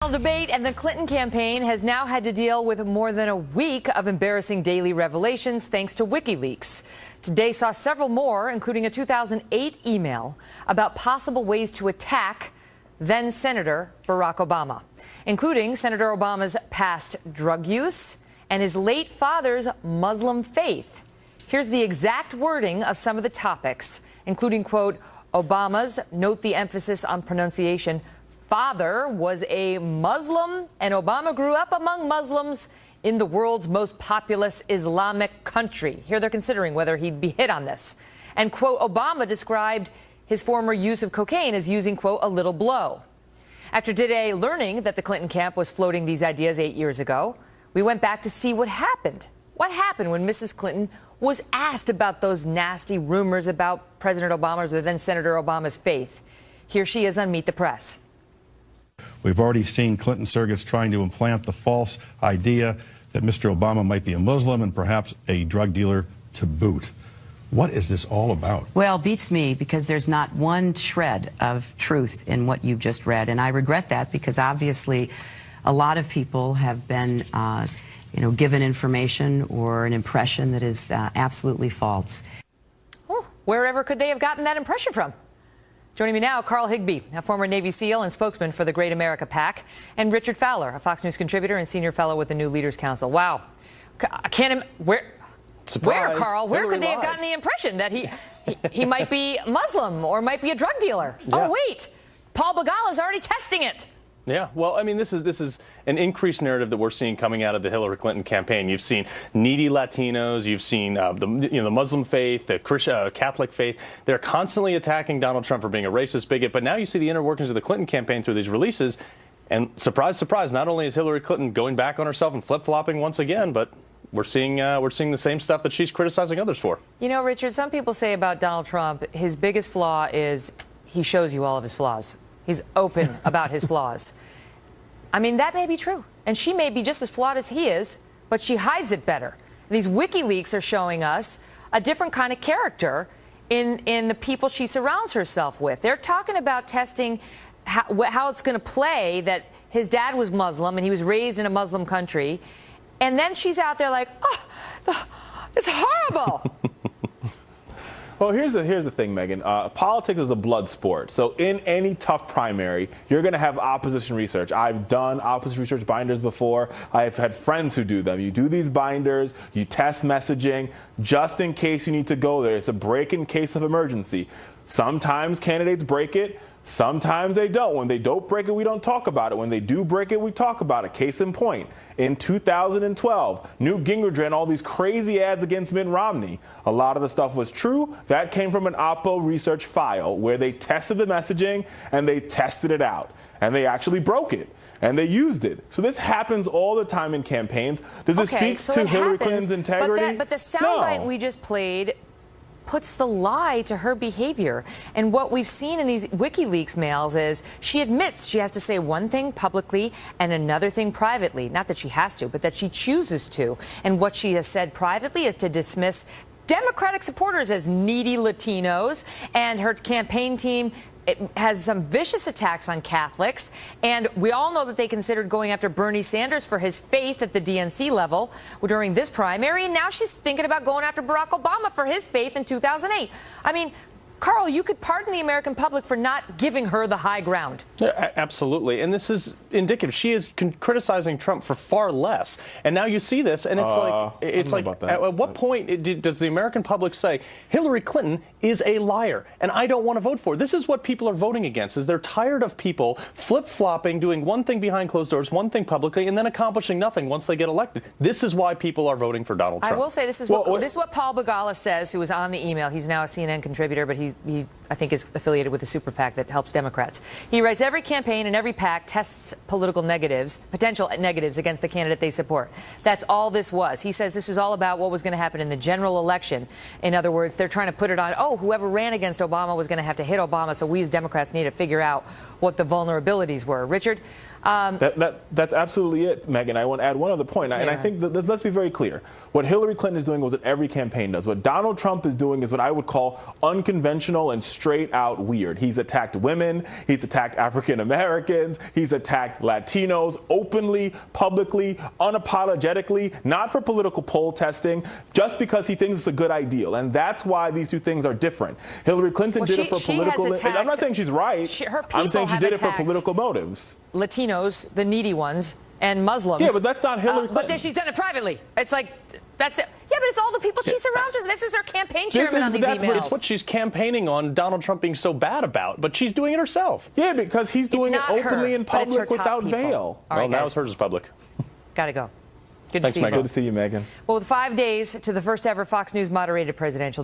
Debate and the Clinton campaign has now had to deal with more than a week of embarrassing daily revelations thanks to WikiLeaks. Today saw several more, including a 2008 email about possible ways to attack then-Senator Barack Obama, including Senator Obama's past drug use and his late father's Muslim faith. Here's the exact wording of some of the topics, including, quote, Obama's, note the emphasis on pronunciation, father was a Muslim, and Obama grew up among Muslims in the world's most populous Islamic country. Here they're considering whether he'd be hit on this. And, quote, Obama described his former use of cocaine as using, quote, a little blow. After today learning that the Clinton camp was floating these ideas 8 years ago, we went back to see what happened. What happened when Mrs. Clinton was asked about those nasty rumors about President Obama's or then Senator Obama's faith. Here she is on Meet the Press. We've already seen Clinton surrogates trying to implant the false idea that Mr. Obama might be a Muslim and perhaps a drug dealer to boot. What is this all about? Well, beats me, because there's not one shred of truth in what you've just read. And I regret that, because obviously a lot of people have been given information or an impression that is absolutely false. Oh, wherever could they have gotten that impression from? Joining me now, Carl Higbie, a former Navy SEAL and spokesman for the Great America PAC, and Richard Fowler, a Fox News contributor and senior fellow with the New Leaders Council. Wow. I can't where, Carl? Where could they have gotten the impression that he might be Muslim or might be a drug dealer? Yeah. Oh, wait. Paul Begala's already testing it. Yeah, well, I mean, this is an increased narrative that we're seeing coming out of the Hillary Clinton campaign. You've seen needy Latinos, you've seen the Muslim faith, the Catholic faith. They're constantly attacking Donald Trump for being a racist bigot. But now you see the inner workings of the Clinton campaign through these releases, and surprise, surprise, not only is Hillary Clinton going back on herself and flip-flopping once again, but we're seeing the same stuff that she's criticizing others for. You know, Richard, some people say about Donald Trump, his biggest flaw is he shows you all of his flaws. He's open about his flaws. I mean, that may be true. And she may be just as flawed as he is, but she hides it better. And these WikiLeaks are showing us a different kind of character in the people she surrounds herself with. They're talking about testing how it's going to play that his dad was Muslim and he was raised in a Muslim country. And then she's out there like, oh, it's horrible. Well, here's the thing, Megan. Politics is a blood sport. So in any tough primary, you're going to have opposition research. I've done opposition research binders before. I've had friends who do them. You do these binders, you test messaging, just in case you need to go there. It's a break in case of emergency. Sometimes candidates break it. Sometimes they don't. When they don't break it, we don't talk about it. When they do break it, we talk about it. Case in point, in 2012, Newt Gingrich ran all these crazy ads against Mitt Romney. A lot of the stuff was true. That came from an Oppo research file where they tested the messaging and they tested it out. And they actually broke it. And they used it. So this happens all the time in campaigns. Does this speak to Hillary Clinton's integrity? But the soundbite we just played puts the lie to her behavior. And what we've seen in these WikiLeaks mails is she admits she has to say one thing publicly and another thing privately. Not that she has to, but that she chooses to. And what she has said privately is to dismiss Democratic supporters as needy Latinos, and her campaign team has some vicious attacks on Catholics, and we all know that they considered going after Bernie Sanders for his faith at the DNC level during this primary, and now she's thinking about going after Barack Obama for his faith in 2008. I mean, Carl, you could pardon the American public for not giving her the high ground. Yeah, absolutely. And this is indicative. She is criticizing Trump for far less. And now you see this, and it's like at what point does the American public say, Hillary Clinton is a liar, and I don't want to vote for her? This is what people are voting against, is they're tired of people flip-flopping, doing one thing behind closed doors, one thing publicly, and then accomplishing nothing once they get elected. This is why people are voting for Donald Trump. I will say this is what Paul Begala says, who was on the email. He's now a CNN contributor, but he I think is affiliated with the super PAC that helps Democrats. He writes, every campaign and every PAC tests political negatives, potential negatives against the candidate they support. That's all this was. He says this was all about what was going to happen in the general election. In other words, they're trying to put it on, oh, whoever ran against Obama was going to have to hit Obama, so we as Democrats need to figure out what the vulnerabilities were. Richard, That's absolutely it, Megan. I want to add one other point, and I think that, let's be very clear. What Hillary Clinton is doing was what every campaign does. What Donald Trump is doing is what I would call unconventional and straight out weird. He's attacked women, he's attacked African Americans, he's attacked Latinos openly, publicly, unapologetically, not for political poll testing, just because he thinks it's a good ideal. And that's why these two things are different. Hillary Clinton did it for political. And I'm not saying she's right. I'm saying she did it for political motives. Latinos, the needy ones, and Muslims. Yeah, but that's not Hillary Clinton. But then she's done it privately. It's like, that's it. Yeah, but it's all the people she surrounds herself. This is her campaign chairman on these emails. But it's what she's campaigning on Donald Trump being so bad about. But she's doing it herself. Yeah, because he's doing it openly in public without veil. All right, well, now it's hers is public. Gotta go. Good Thanks, to see you. Megan. Good to see you, Megan. Well, with 5 days to the first ever Fox News moderated presidential